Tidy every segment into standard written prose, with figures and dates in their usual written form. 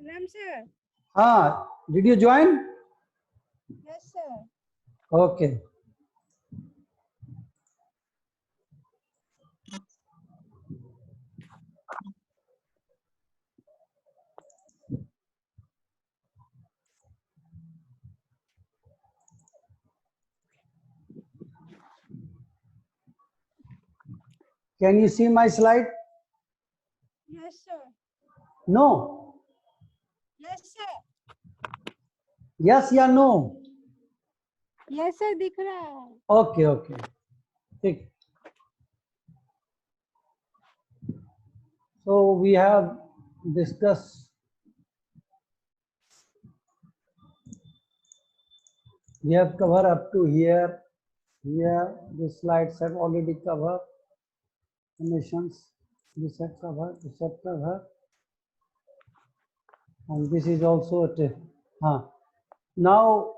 Ram sir. Did you join? Yes sir. Okay. Can you see my slide? Yes sir. No. Yes sir. Yes या no? Yes sir दिख रहा है. Okay, okay. ठीक. So we have discussed. We have covered up to here. Here, the slides have already covered emissions. This have covered. This have covered. And this is also a now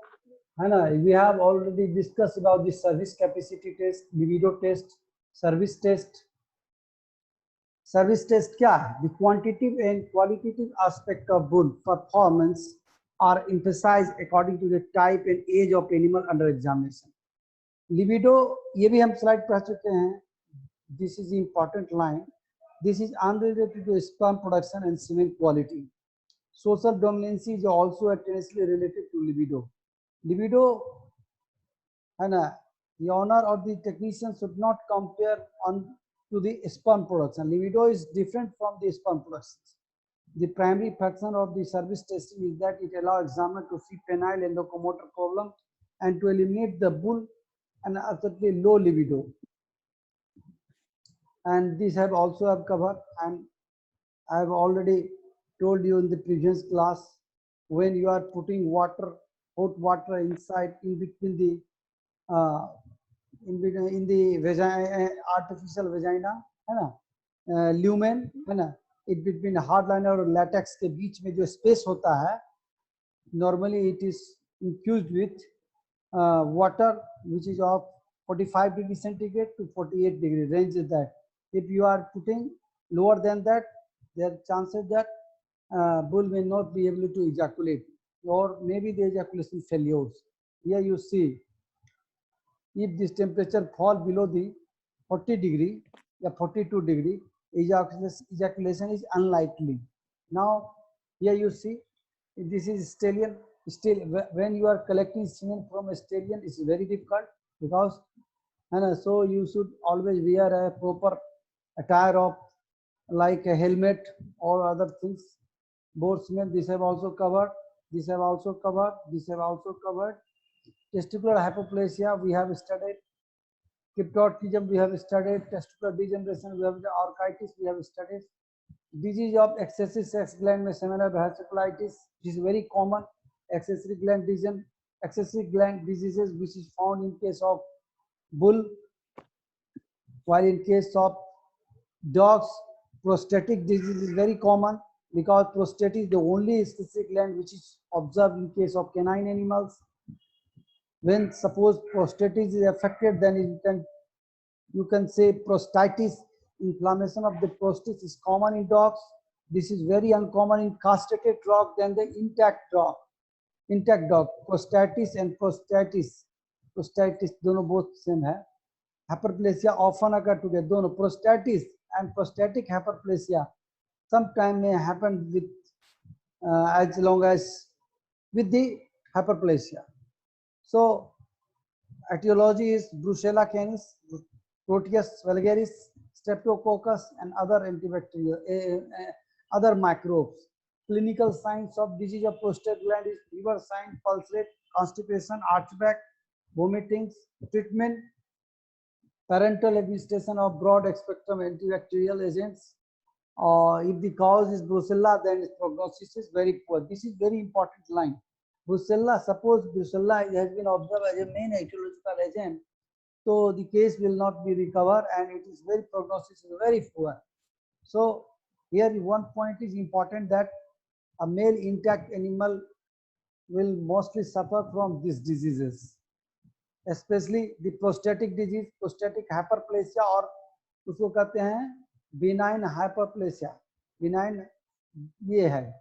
we have already discussed about the service capacity test, libido test, service test. Service test क्या है? The quantitative and qualitative aspect of bull performance are emphasized according to the type and age of animal under examination. Libido ये भी हम slide पढ़ चुके हैं. This is the important line. This is unrelated to sperm production and semen quality. Social dominance is also intrinsically related to libido. Libido, the owner or the technician should not compare on to the sperm production. Libido is different from the sperm production. The primary function of the service testing is that it allows examiner to see penile and locomotor problem and to eliminate the bull and absolutely low libido. And these have also have covered, and I have already told you in the previous class, when you are putting water, hot water inside in between the in the vagina, artificial vagina, है ना, lumen, है ना, it between hardliner और latex के बीच में जो space होता है, normally it is infused with water which is of 45 degree centigrade to 48 degree range is that. If you are putting lower than that, there are chances that bull may not be able to ejaculate, or maybe the ejaculation failures. Here you see, if this temperature fall below the 40 degree or 42 degree, ejaculation is unlikely. Now here you see, if this is stallion, still when you are collecting semen from a stallion, it's very difficult because so you should always wear a proper attire of like a helmet or other things. Boatsmen, this have also covered, this have also covered, this have also covered. Testicular hypoplasia we have studied, cryptorchidism we have studied, testicular degeneration we have, orchitis we have studied, disease of excessive sex gland में seminal vasculitis, which is very common, accessory gland disease, accessory gland diseases which is found in case of bull, while in case of dogs, prostatic disease is very common because prostate is the only specific gland which is observed in case of canine animals. When suppose prostate is affected, then you can say prostatitis, inflammation of the prostate is common in dogs. This is very uncommon in castrated dog than the intact dog. Intact dog, prostatitis and prostatitis दोनों both same है. Hyperplasia often occur together. दोनों prostatitis and prostatic hyperplasia sometime may happen with as long as with the hyperplasia. So etiology is Brucella canis, Proteus vulgaris, Streptococcus, and other antibacterial other microbes. Clinical signs of disease of prostate gland is fever sign, pulse rate, constipation, archback, vomitings. Treatment: parenteral administration of broad spectrum antibacterial agents. If the cause is Brucella, then its prognosis is very poor. This is very important line. Brucella, suppose Brucella has been observed as a main etiological agent, so the case will not be recovered and it is very prognosis is very poor. So here one point is important, that a male intact animal will mostly suffer from these diseases. especially the prostatic disease, prostatic hyperplasia, और उसको कहते हैं benign hyperplasia. Benign ये है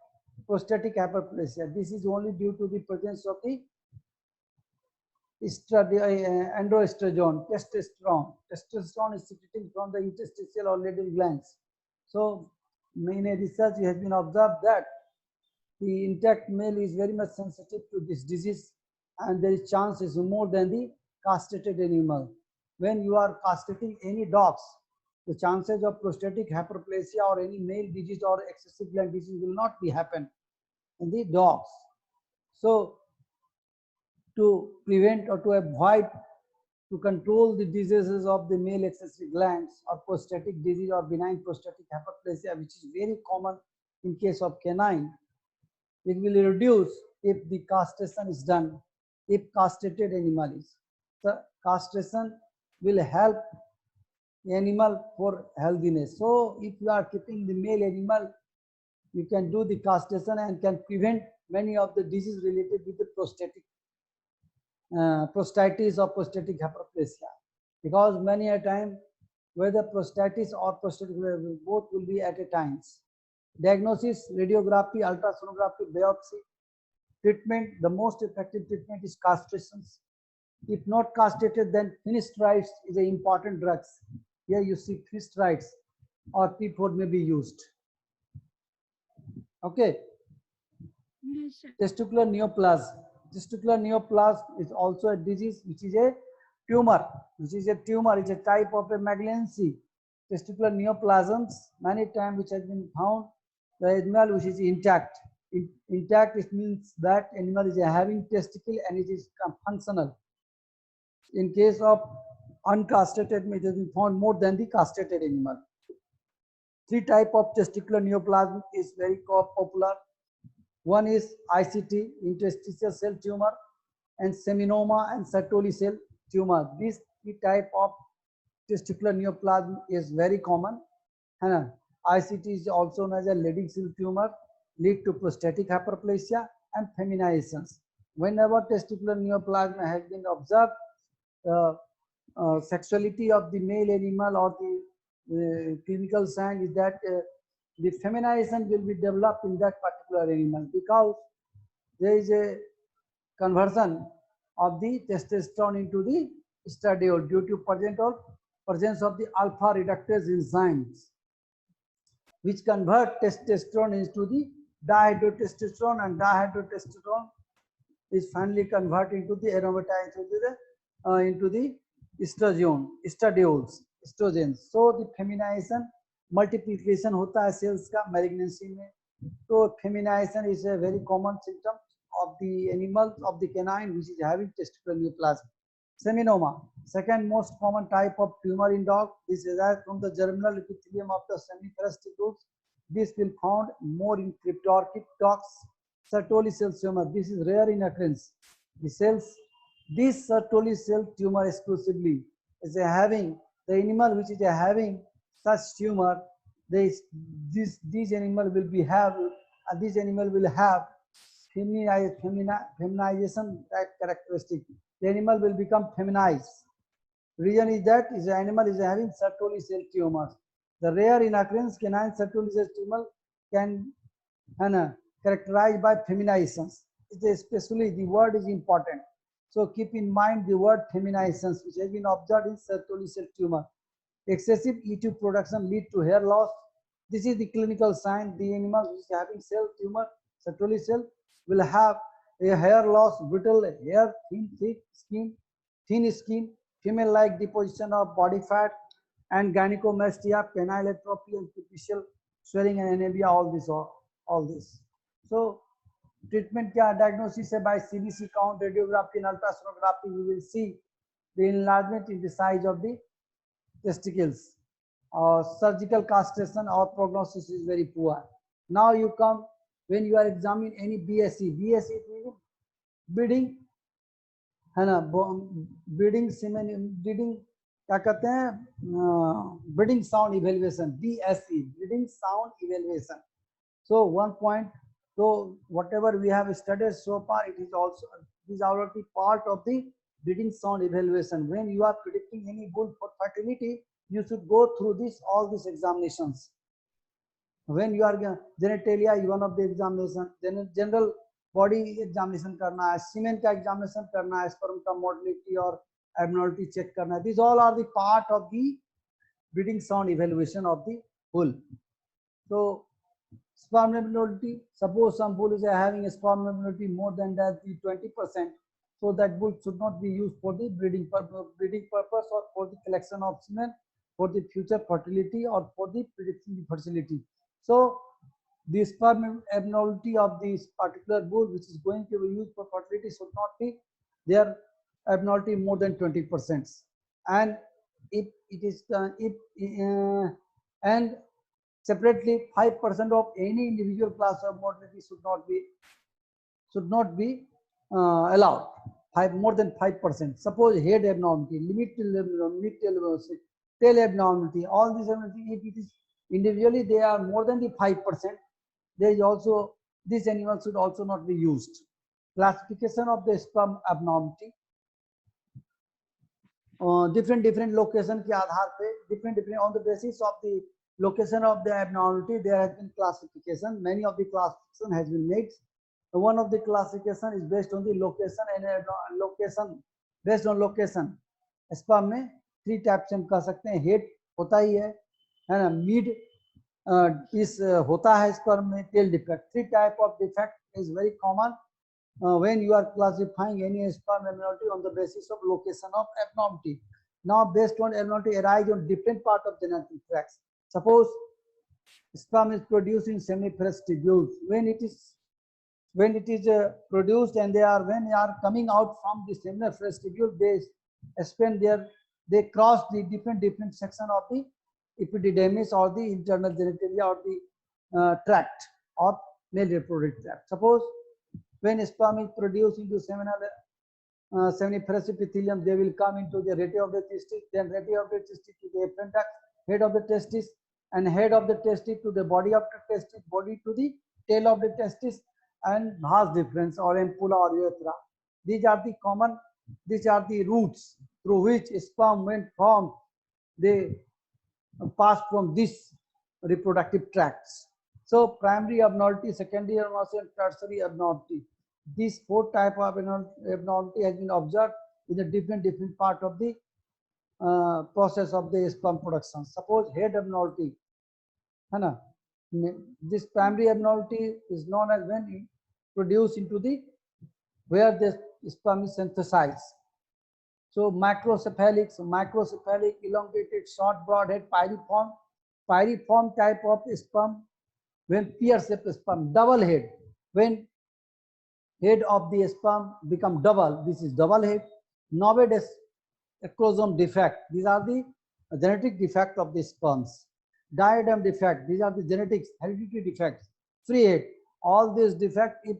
prostatic hyperplasia. This is only due to the presence of the androestrogene, testosterone. Testosterone is secreted from the interstitial or lateral glands. So, in a research, it has been observed that the intact male is very much sensitive to this disease, and there is chances more than the castrated animal. When you are castrating any dogs, the chances of prostatic hyperplasia or any male disease or excessive gland disease will not be happen in the dogs. So, to prevent or to avoid, to control the diseases of the male accessory glands or prostatic disease or benign prostatic hyperplasia, which is very common in case of canine, it will reduce if the castration is done, if castrated animal is. The castration will help the animal for healthiness. So if you are keeping the male animal, you can do the castration and can prevent many of the diseases related with the prostatitis or prostatic hyperplasia, because many a time whether prostatitis or prostatic both will be at a times. Diagnosis: radiography, ultrasonography, biopsy. Treatment: the most effective treatment is castrations. If not castrated, then finasteride is an important drug. Here you see finasteride or P4 may be used. Okay. Yes, sir. Testicular neoplasm. Testicular neoplasm is also a disease which is a tumor. Which is a tumor. It's a type of a malignancy. Testicular neoplasms, many times which has been found the animal which is intact. Intact, it means that animal is having testicle and it is functional. In case of uncastrated, it has been found more than the castrated animal. Three type of testicular neoplasm is very popular. One is ICT, interstitial cell tumor, and seminoma and Sertoli cell tumor. These three type of testicular neoplasm is very common. ICT is also known as a Leydig cell tumor, lead to prostatic hyperplasia and feminizations. Whenever testicular neoplasm has been observed, sexuality of the male animal or the clinical sign is that the feminization will be developed in that particular animal, because there is a conversion of the testosterone into the estradiol due to presence of the alpha reductase enzymes, which convert testosterone into the dihydrotestosterone, and dihydrotestosterone is finally converted into the aromatase into the estrogens. So the feminization, multiplication होता है cells का malignancy में. So feminization is a very common symptom of the animal, of the canine which is having testicular neoplasm. Seminoma, second most common type of tumor in dog. This arises from the germinal epithelium of the seminiferous tissues. This will found more in cryptorchid dogs. Sertoli cell tumor. This is rare in occurrence. The cells, this Sertoli cell tumor exclusively is having the animal which is having such tumor. These animal will be have this animal will have feminization characteristic. The animal will become feminized. Reason is that is the animal is having Sertoli cell tumors. The rare in occurrence canine Sertoli cell tumor can characterized by feminizations. Especially the word is important. So keep in mind the word feminizations, which has been observed in Sertoli cell tumor. Excessive E2 production lead to hair loss. This is the clinical sign. The animal which is having cell tumor, Sertoli cell, will have a hair loss, brittle hair, thin skin, female-like deposition of body fat, and gynecomastia, penile atrophy, and superficial swelling and anemia. All this. So treatment क्या diagnosis है by CBC count, radiography and ultrasonography. We will see the enlargement in the size of the testicles. Surgical castration or prognosis is very poor. Now you come when you are examining any BSE. BSE means bleeding, है ना, bleeding semen, bleeding क्या कहते हैं, bleeding sound evaluation, BSE, bleeding sound evaluation. So one point. So whatever we have studied so far, it is already part of the breeding sound evaluation. When you are predicting any bull for fertility, you should go through all these examinations. When you are genitalia, one of the examination, general body examination करना है, semen का examination करना है, sperm का motility और abnormality check करना है. These all are the part of the breeding sound evaluation of the bull. So sperm abnormality, suppose some bull is having a sperm abnormality more than that the 20%, so that bull should not be used for the breeding purpose or for the collection of semen for the future fertility or for the predicting the fertility. So the sperm abnormality of this particular bull which is going to be used for fertility should not be their abnormality more than 20%. And if it is and separately 5% of any individual class of mortality should not be allowed. More than 5%. Suppose head abnormality, tail abnormality, all these abnormality, if it is individually they are more than the 5%, there is also this animal should also not be used. Classification of the sperm abnormality. Different location के आधार पे different on the basis of the location of the abnormality there has been classification. Many of the classification has been made. One of the classification is based on the location and location based on location. sperm में 3 types हम कह सकते हैं. head होता ही है ना, mid is होता है sperm में, tail defect. 3 type of defect is very common when you are classifying any sperm abnormality on the basis of location of abnormality. Now based on abnormality arise on different part of genetic tracts. Suppose sperm is produced in seminiferous tubules. When it is produced and when they are coming out from the seminiferous tubule, they cross the different section of the epididymis or the internal genitalia or the tract of male reproductive tract. Suppose when sperm is produced into seminiferous epithelium, they will come into the rete of the testis, then rete of the testis to the efferent duct, head of the testis, and head of the testis to the body of the testis, body to the tail of the testis, and vas deferens or ampulla or urethra. These are the routes through which sperm when formed, they pass from these reproductive tracts. So primary abnormality, secondary abnormality, and tertiary abnormality. These 4 type of abnormality has been observed in a different part of the process of the sperm production. Suppose head abnormality, this primary abnormality is known as when produced into the where the sperm is synthesized. So microcephalic, elongated, short, broadhead, pyriform type of sperm, when pear-shaped sperm, double head, when head of the sperm become double, this is double head. Novid chromosome defect, these are the genetic defect of the sperms. Diadem defect, these are the genetics, hereditary defects. Free head, all these defects, if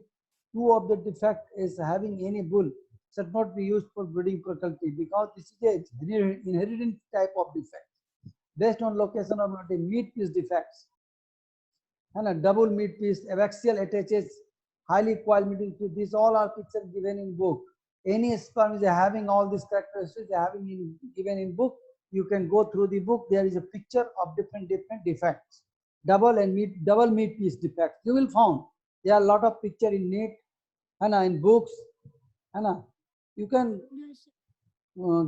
2 of the defect is having any bull, should not be used for breeding fertility because this is an inherited type of defect. Based on location of meat piece defects, and a double meat piece, abaxial attaches, highly coiled middle piece, these all are pictures given in book. Any sperm is having all these characteristics given in book. You can go through the book. There is a picture of different defects. Double meat piece defects. You will find there are a lot of picture in net and in books. And you can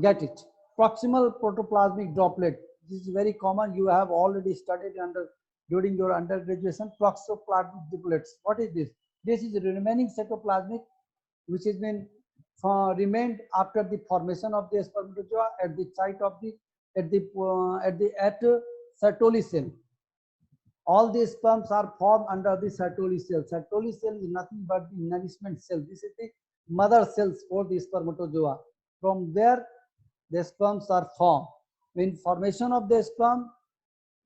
get it. Proximal protoplasmic droplet. This is very common. You have already studied during your undergraduation. Proxoplasmic droplets. What is this? This is the remaining cytoplasmic which has been remained after the formation of the spermatozoa at the site of the at Sertoli cell. All these sperms are formed under the Sertoli cell. Sertoli cell is nothing but the nourishment cell. This is the mother cells for the spermatozoa. From there, the sperms are formed. In formation of the sperm,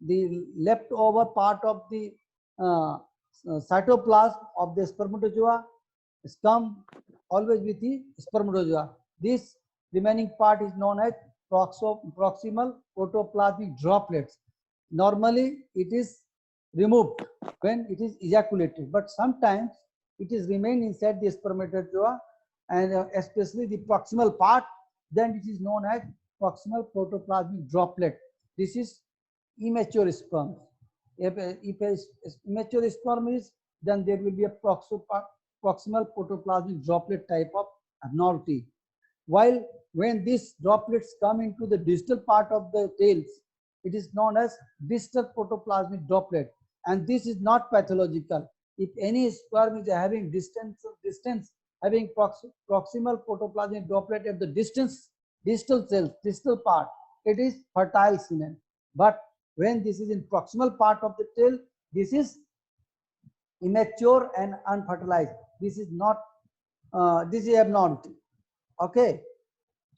the leftover part of the cytoplasm of the spermatozoa is come always with the spermatozoa. This remaining part is known as proximal protoplasmic droplets. Normally, it is removed when it is ejaculated, but sometimes it is remain inside the spermatozoa, and especially the proximal part then it is known as proximal protoplasmic droplet. This is immature sperm. If immature sperm is, then there will be a proximal protoplasmic droplet type of abnormality. While when these droplets come into the distal part of the tails, it is known as distal protoplasmic droplet, and this is not pathological. If any sperm is having distance having proximal protoplasmic droplet at the distal cells, distal part, it is fertile semen. But when this is in proximal part of the tail, this is immature and unfertilized. This is not this is abnormality. Okay.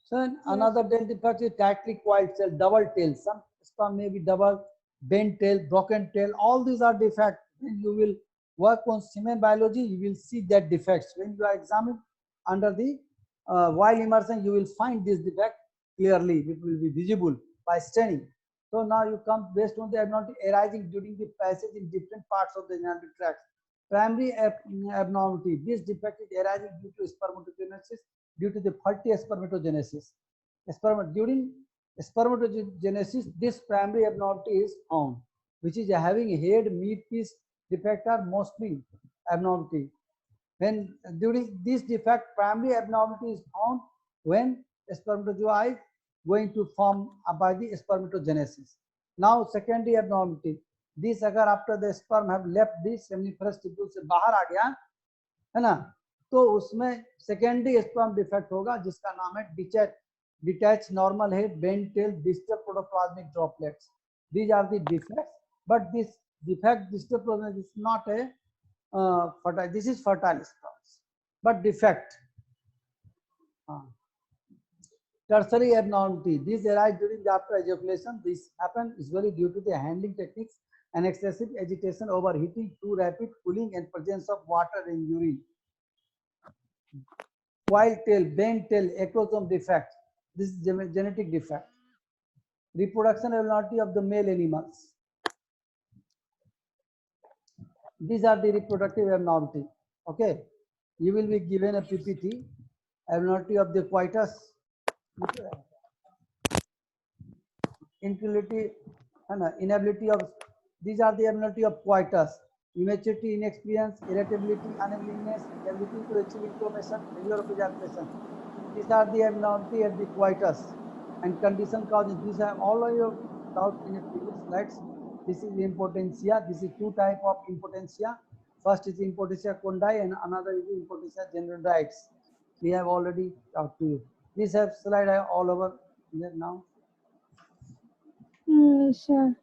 So another tail defect is tightly coiled cell, double tail. Some sperm may be double, bent tail, broken tail. All these are defects. When you will work on semen biology, you will see that defects. When you are examined under the while immersion, you will find this defect clearly. It will be visible by staining. So now you come based on the abnormality arising during the passage in different parts of the genital tract. Primary abnormality. This defect is arising due to spermatogenesis, due to the faulty spermatogenesis. During spermatogenesis, this primary abnormality is found, which is having head, meat piece defect are mostly abnormality. When during this defect, primary abnormality is found when spermatozoa is going to form by the spermatogenesis. Now secondary abnormality. This अगर after the sperm have left the seminiferous tubule से बाहर आ गया है ना, तो उसमें secondary sperm defect होगा जिसका नाम है detach normal head, bent tail, distal protoplasmic droplets. These are the defects, but this defect, distal protoplasmic, is not a fertile. This is fertile sperms, but defect. Tertiary abnormality. These arise during the after ejaculation. This happens usually due to the handling techniques and excessive agitation, overheating, too rapid cooling, and presence of water in urine. Coiled tail, bent tail, ectoderm defect. This is genetic defect. Reproduction abnormality of the male animals. These are the reproductive abnormality. Okay, you will be given a PPT. Abnormality of the coitus, inability of. These are the abnormality of coitus. Immaturity, inexperience, irritability, unwillingness, ability to achieve information, failure of ejaculation. These are the abnormality at the coitus and condition causes. These are all of your doubt in the previous slides. This is impotentia. This is two type of impotentia. First is impotentia condyli and another is impotentia generoides. We have already talked to you. These have slide all over here now. Sure.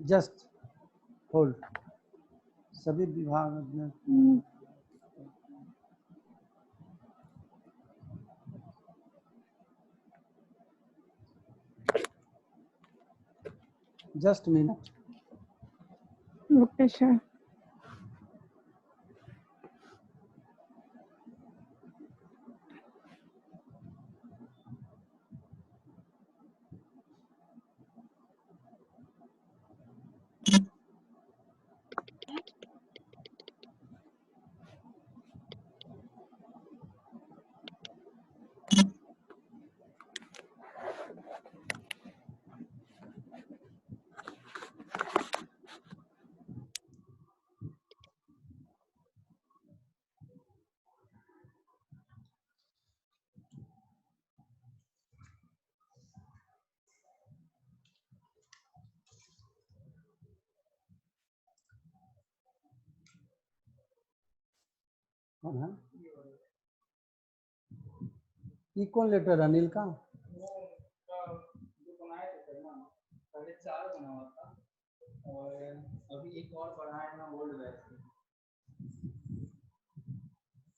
Just hold. सभी विभाग में just a minute. Okay, sure. कौन है? ये कौन letter Anil का? पहले 4 बना हुआ था और अभी एक और बना है ना ओल्ड बैच में.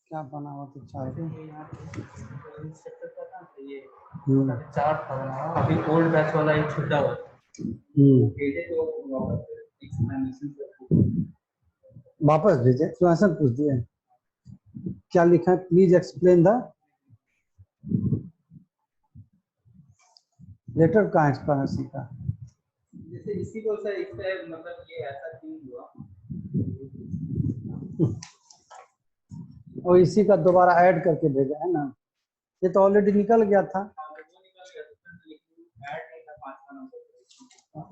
क्या बना हुआ था? 4 इंस्ट्रक्टर का था ये 4 था बना हुआ. अभी ओल्ड बैच वाला एक छूटा हुआ. भेजे तो वापस एक्सप्लेनेशन वापस भेजे तो ऐसा पूछ दिया. क्या लिखा है? प्लीज एक्सप्लेन द लेटर का एक्सप्लेनेशन का. जैसे इसी को सर इसका मतलब ये ऐसा क्यों हुआ और इसी का दोबारा ऐड करके भेजा है ना. ये तो ऑलरेडी निकल गया था।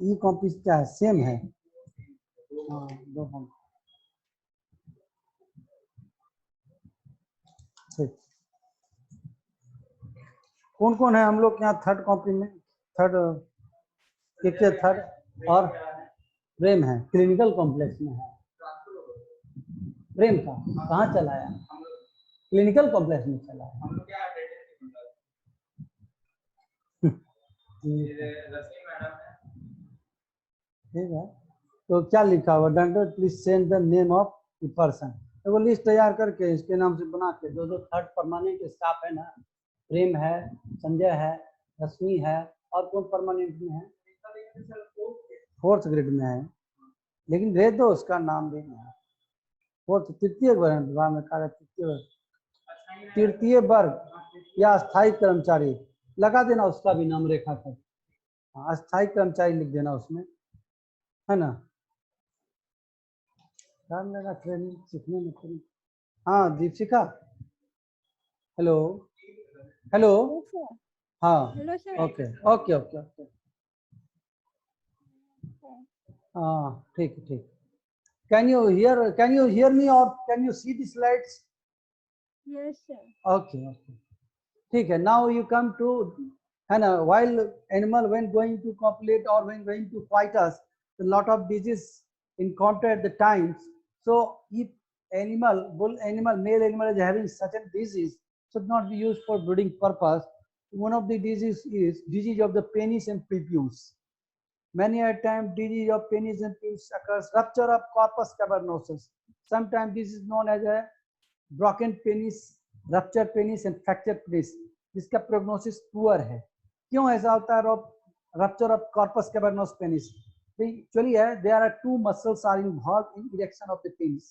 ई कॉपी क्या है, सेम है। हाँ, दो फॉर्म। ठीक, कौन कौन है हम लोग यहाँ थर्ड कॉपी में? थर्ड के थर्ड और प्रेम है, क्लिनिकल कॉम्प्लेक्स में है। प्रेम का कहाँ चलाया? क्लिनिकल कॉम्प्लेक्स में चलाया। ठीक है, तो क्या लिखा हुआ? Doctor please send the name of the person. तो वो लिस्ट तैयार करके इसके नाम से बना के जो जो थर्ड परमानेंट स्टाफ है ना, प्रेम है, संजय है, रश्मि है, और कौन परमानेंट में है? फोर्थ ग्रेड में है, लेकिन भेज दो उसका नाम भी नहीं है। फोर्थ तृतीय वर्ग विभाग में कार्य, तृतीय वर्ग या अस्थायी कर्मचारी लगा देना, उसका भी नाम रेखा कर। अस्थायी कर्मचारी लिख देना उसमें, है ना। टाइम लगा ट्रेनिंग सीखने में। हाँ दीपिका, हेलो हेलो। हाँ hello sir. Okay okay okay okay, हाँ ठीक है ठीक। कैन यू हियर मी और can you see the slides? Yes sir. Okay okay ठीक है। नाउ यू कम टू, है ना, while animal when going to copulate or when going to fight us, a lot of disease encounter at the times. So if bull animal, male animal is having certain disease, should not be used for breeding purpose. One of the disease is disease of the penis and prepuce. Many a time disease of penis and prepuce occurs, rupture of corpus cavernosus. Sometimes this is known as a broken penis, ruptured penis and fractured penis, जिसका prognosis poor है। क्यों ऐसा होता है? Rupture of corpus cavernosa penis, actually है there are two muscles are involved in erection of the penis.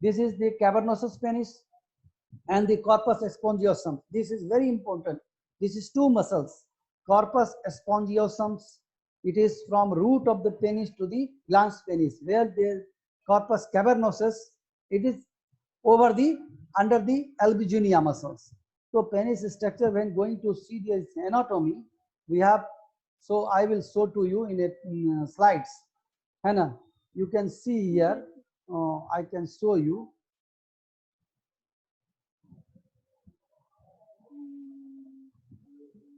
This is the cavernosus penis and the corpus spongiosum. This is very important. This is two muscles, corpus spongiosum. It is from root of the penis to the glans penis, where the corpus cavernosus, it is over the under the albuginia muscles. So penis structure, when going to see the anatomy, we have, so I will show to you in a slides, Hannah. You can see here, I can show you.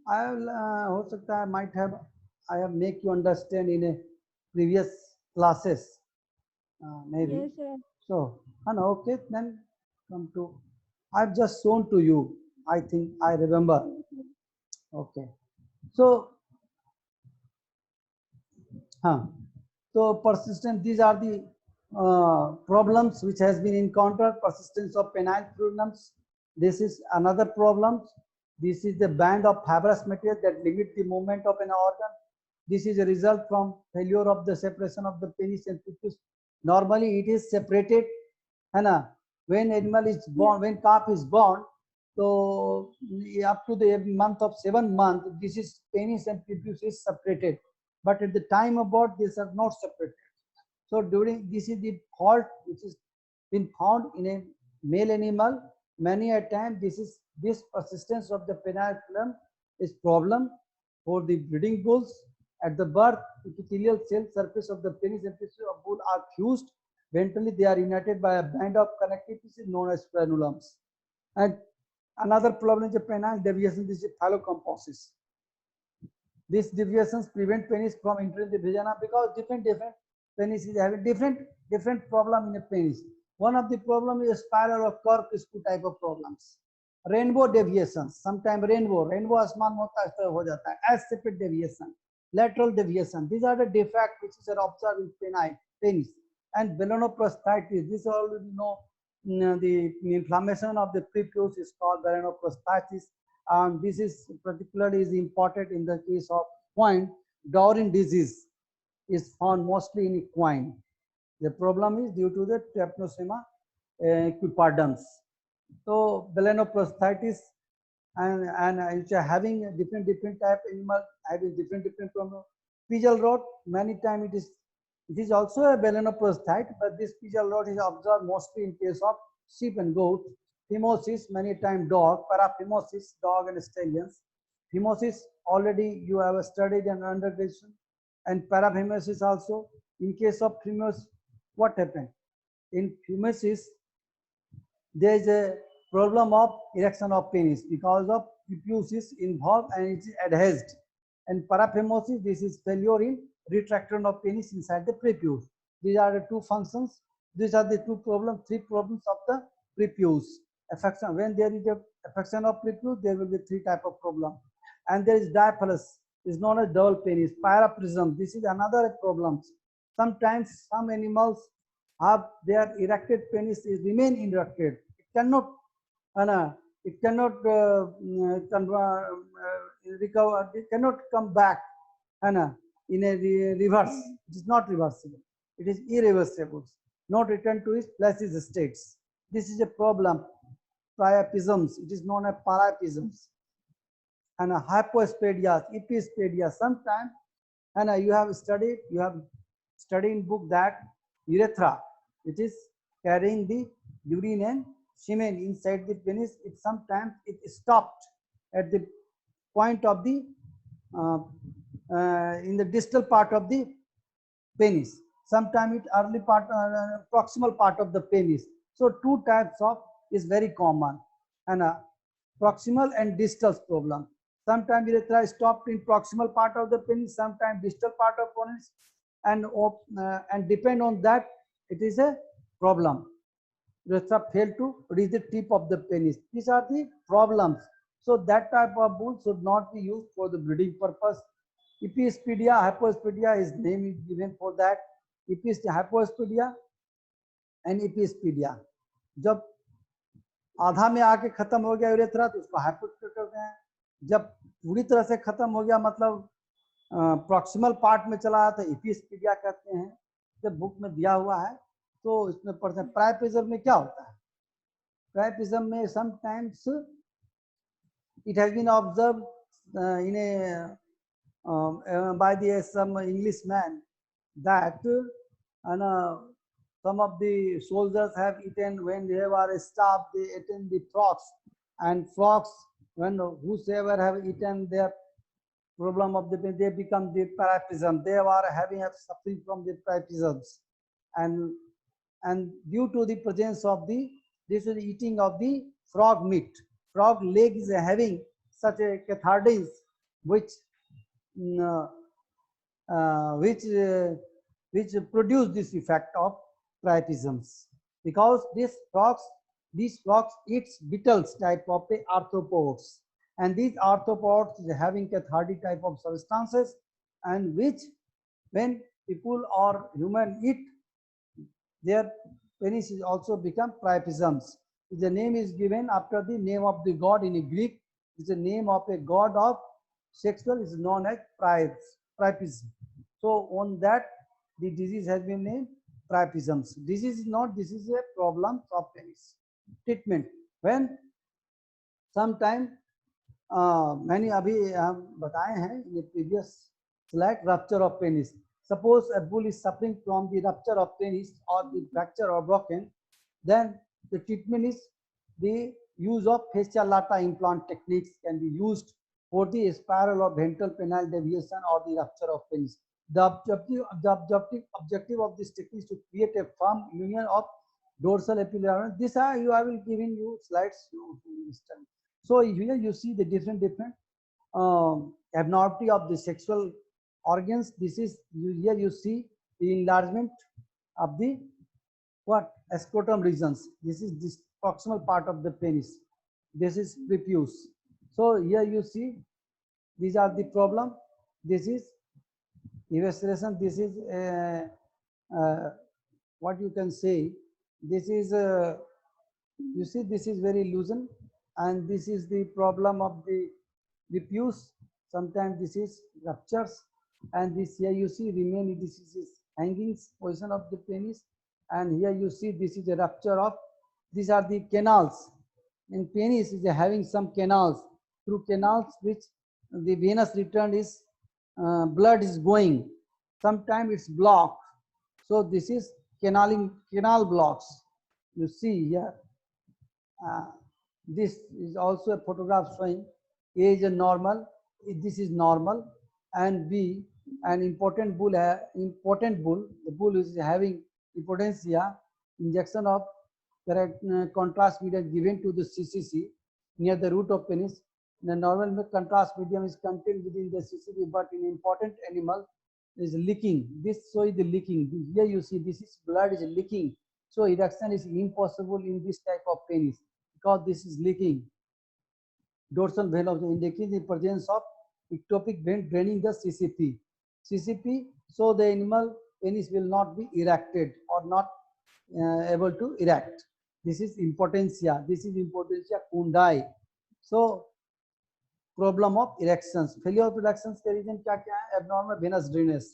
I will हो सकता है might have I have make you understand in a previous classes, maybe. Yes sir. So Hannah, okay, then come to, I've just shown to you, I think I remember. Okay, so so persistent, these are the problems which has been encountered. Persistence of penile frenulums, this is another problem. This is the band of fibrous material that limit the movement of an organ. This is a result from failure of the separation of the penis and prepuce. Normally it is separated, है ना, when animal is born, when calf is born, so up to the month of 7 months, this is penis and prepuce is separated, but at the time of birth these are not separated. So during, this is the fault which is been found in a male animal. Many a time this persistence of the penile frenulum is problem for the breeding bulls. At the birth, epithelial cell surface of the penis and prepuce of bull are fused. Ventrally, they are united by a band of connective tissue known as frenulums. And another problem is the penile deviation. This is phallocomposis. These deviations prevent penis from entering the vagina, because different penis is having different problem in a penis. One of the problem is spiral or corkscrew type of problems. Rainbow deviations, sometimes rainbow आसमान में होता है, हो जाता है. As-shaped deviation, lateral deviation, these are the defects which is observed in penile, penis. And ballonoprosthitis, this already know, the inflammation of the prepuce is called ballonoprosthitis. This is particularly is important in the case of equine. Dowring disease is found mostly in equine. The problem is due to the Trypanosoma equipardans. So ballonoprosthitis and which are having different type animal having different problem. Pidgeal rot, many times it is also a ballonoprostite, but this pidgeal rot is observed mostly in case of sheep and goat. Phimosis, many time dog, paraphimosis, dog and stallions. Phimosis, already you have studied in undergraduate, and paraphimosis also. In case of phimosis, what happened? In phimosis, there is a problem of erection of penis because of prepuce is involved and it is adhesed. And paraphimosis, this is failure in retraction of penis inside the prepuce. These are the two functions. These are the two problems, three problems of the prepuce. Affection, when there is a affection of prepuce, there will be three type of problem. And there is diaphalus, is known as double penis. Paraprism, this is another problem. Sometimes some animals have their erected penis is remain erected. It cannot, it cannot recover. It cannot come back, in a reverse. It is not reversible. It is irreversible. Not return to its placid states. This is a problem. Priapisms. It is known as parapisms. And hypospadias, epispadias. Sometimes, and you have studied in book that urethra, it is carrying the urine and semen inside the penis. It sometimes it stopped at the point of the in the distal part of the penis. Sometimes it early part, proximal part of the penis. So two types of is very common, and proximal and distal problem. Sometimes urethra stopped in proximal part of the penis, sometimes distal part of penis, and depend on that it is a problem. Urethra fail to reach the tip of the penis. These are the problems. So that type of bull should not be used for the breeding purpose. Epispedia, hypospedia is name is given for that. Hypospedia and epispedia. जब आधा में आके खत्म हो गया urethra तो उसको hypospadia कहते हैं. जब पूरी तरह से खत्म हो गया मतलब प्रॉक्सिमल पार्ट में चला आया तो एपिस्पीडिया कहते हैं. जब बुक में दिया हुआ है तो इसमें पढ़ते हैं. प्राइपिज्म में क्या होता है? प्राइपिज्म में sometimes it has been observed in a by the some Englishman that some of the soldiers have eaten when they were starved. They eaten the frogs, and frogs, when whosoever have eaten their problem of the pain, they become the priapism. They are having a suffering from the priapisms, and due to the presence of the this is the eating of the frog meat. Frog leg is having such a cathardins which produce this effect of priapisms, because these frogs eats beetles type of arthropods, and these arthropods is having cathartic type of substances, and which when people or human eat, their penis is also become priapisms. The name is given after the name of the god in Greek. It's the name of a god of sexual is known as priapism. So on that the disease has been named priapisms. Disease is not, this is a problem of penis. Treatment, when sometime मैंने अभी हम बताए हैं in the previous slide, rupture of penis. Suppose a bull is suffering from the rupture of penis or the fracture or broken, then the treatment is the use of fascia lata implant techniques can be used for the spiral or ventral penile deviation or the rupture of penis. The objective of this technique is to create a firm union of dorsal epidermis. This I will giving you slides. So here you see the different abnormality of the sexual organs. This is here you see the enlargement of the scrotum regions. This is this proximal part of the penis. This is prepuce. So here you see these are the problem. This is evisceration. This is what you can say. This is you see this is very loosen, and this is the problem of the prepuce. Sometimes this is ruptures, and this here you see remain. This is hanging position of the penis, and here you see this is a rupture of. These are the canals. In penis is having some canals. Through canals which the venous return is blood is going. Sometimes it's blocked. So this is canal blocks. You see here. This is also a photograph showing A is a normal, this is normal, and B an important bull, the bull is having impotentia, injection of contrast medium given to the CCC near the root of penis. The normal contrast medium is contained within the CCC, but in important animal is leaking. This shows the leaking. Here you see this is blood is leaking. So erection is impossible in this type of penis because this is leaking. Dorsal vein of the indicates the presence of ectopic vein draining the CCP. CCP, so the animal penis will not be erected or not able to erect. This is impotentia. This is impotentia kundi. So problem of erections. Failure of erections के reason क्या क्या है? Abnormal venous drainage,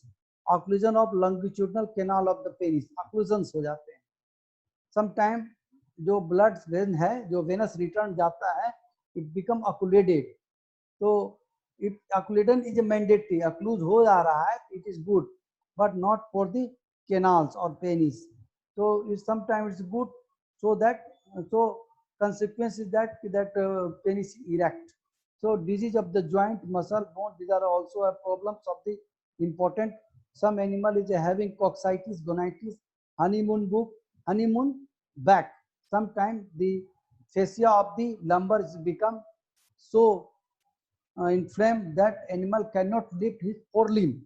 occlusion of longitudinal canal of the penis, occlusions हो जाते हैं. Sometime जो blood vein है, जो venous return जाता है, it become occluded. So if occlusion is a mandatory, occlude हो जा रहा है, it is good, but not for the canals or penis. So it sometimes it's good, so that consequence is that penis erect. So disease of the joint, muscle, bone, these are also a problems of the important. Some animal is having coccytis, gonitis, honeymoon back. Sometimes the fascia of the lumbar is become so inflamed that animal cannot lift his forelimb.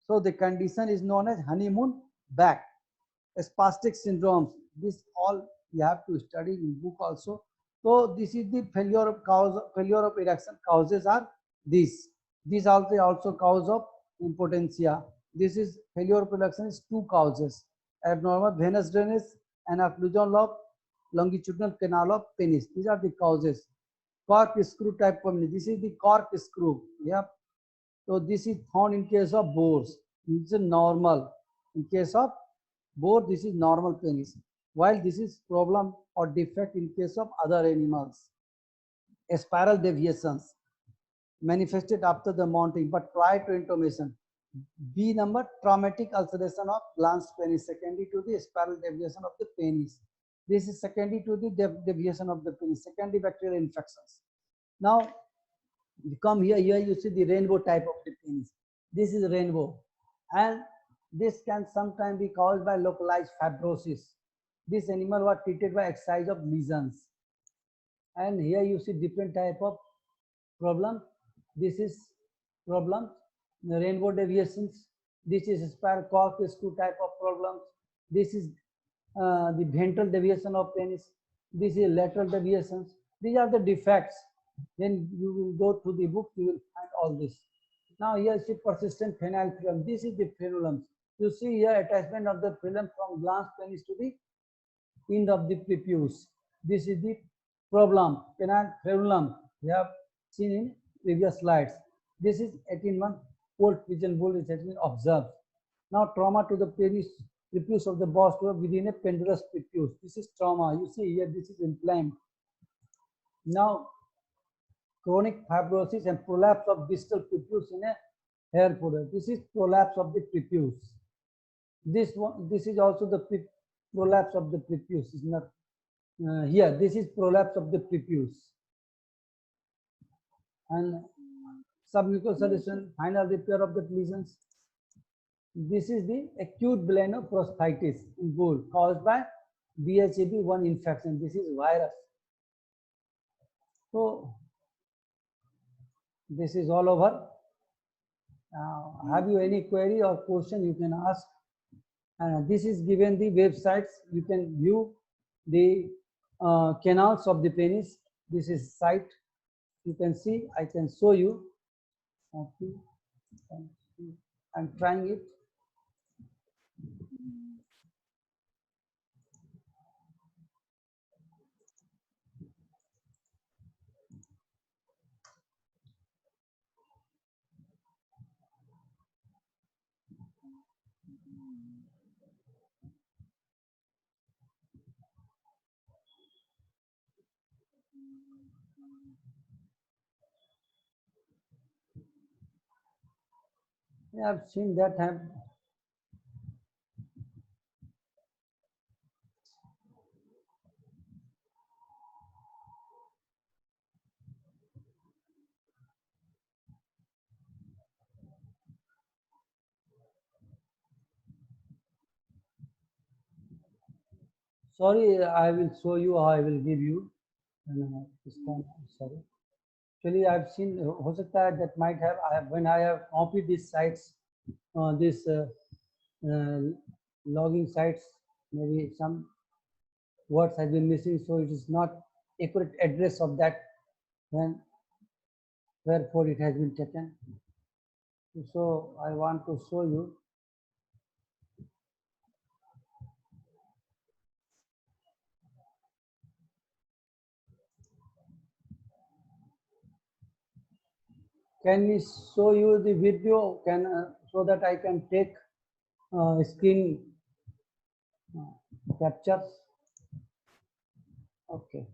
So the condition is known as honeymoon back. Spastic syndromes, this all you have to study in book also. So this is the failure of erection causes are these. These also cause of impotentia. This is failure of erection is two causes: abnormal venous drainage and occlusion of longitudinal canal of penis. These are the causes. Corkscrew type of, this is the corkscrew. Yeah. So this is found in case of boars. This is normal. In case of boar, this is normal penis. While this is problem or defect in case of other animals. Spiral deviations manifested after the mounting but prior to intimation. B number, traumatic ulceration of glans penis, secondary to the spiral deviation of the penis. This is secondary to the deviation of the penis, secondary bacterial infections. Now, you come here you see the rainbow type of the penis. This is rainbow, and this can sometimes be caused by localized fibrosis. This animal was treated by exercise of lesions. And here you see different type of problem. This is problem, the rainbow deviations. This is spiral corkscrew type of problems. This is the ventral deviation of penis. This is lateral deviations. These are the defects. Then you will go through the book, you will find all this. Now here you see persistent penile phylum. This is the frenulum. You see here attachment of the phylum from glans penis to the end of the prepuce. This is the problem, penile frenulum. We have seen in previous slides. This is 18-month-old pigeon bull which has been observed. Now trauma to the penis prepuce of the boss within a pendulous prepuce. This is trauma. You see here this is inflamed. Now chronic fibrosis and prolapse of distal prepuce in a hair fodder. This is prolapse of the prepuce. This is also the prolapse of the prepuce. Is not here. This is prolapse of the prepuce. And submucosal lesion, final repair of the lesions. This is the acute blenoprosthitis in bull caused by BHAB1 infection. This is virus. So this is all over. Have you any query or question you can ask? This is given the websites. You can view the canals of the penis. This is site. You can see. I can show you. Okay. I'm trying it. Yeah, I've seen that happen. Sorry, I will show you how I will give you. This time, sorry. Actually, I've seen. हो सकता है that might have. When I have copied these sites, this logging sites, maybe some words have been missing, so it is not accurate address of that. When wherefore it has been taken. So I want to show you. Can we show you the video? Can so that I can take screen captures. Okay.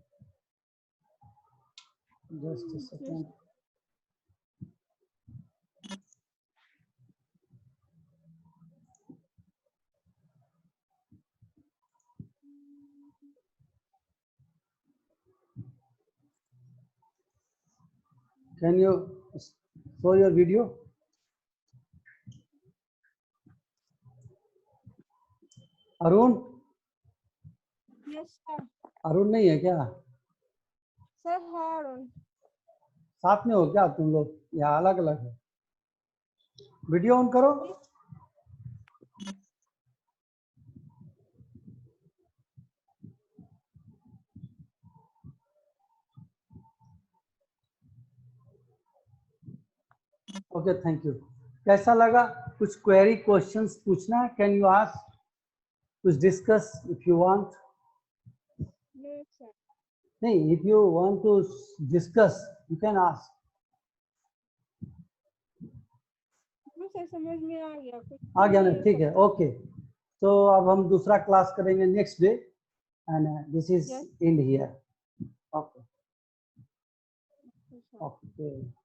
Just a second. Can you show your video? Arun Yes, sir. Arun नहीं है क्या? Sir, Harun. साथ में हो क्या तुम लोग या अलग अलग है? वीडियो ऑन करो. Okay, thank you. कैसा लगा? कुछ क्वेरी क्वेश्चंस पूछना है? Can you ask? कुछ discuss if you want. No, sir. नहीं, if you want to discuss you can ask. No, sir, समझ में आ गया कुछ. आ गया ना? ठीक है, ओके. तो अब हम दूसरा क्लास करेंगे next day and this is Yes. In here. Okay Okay, sir. Okay.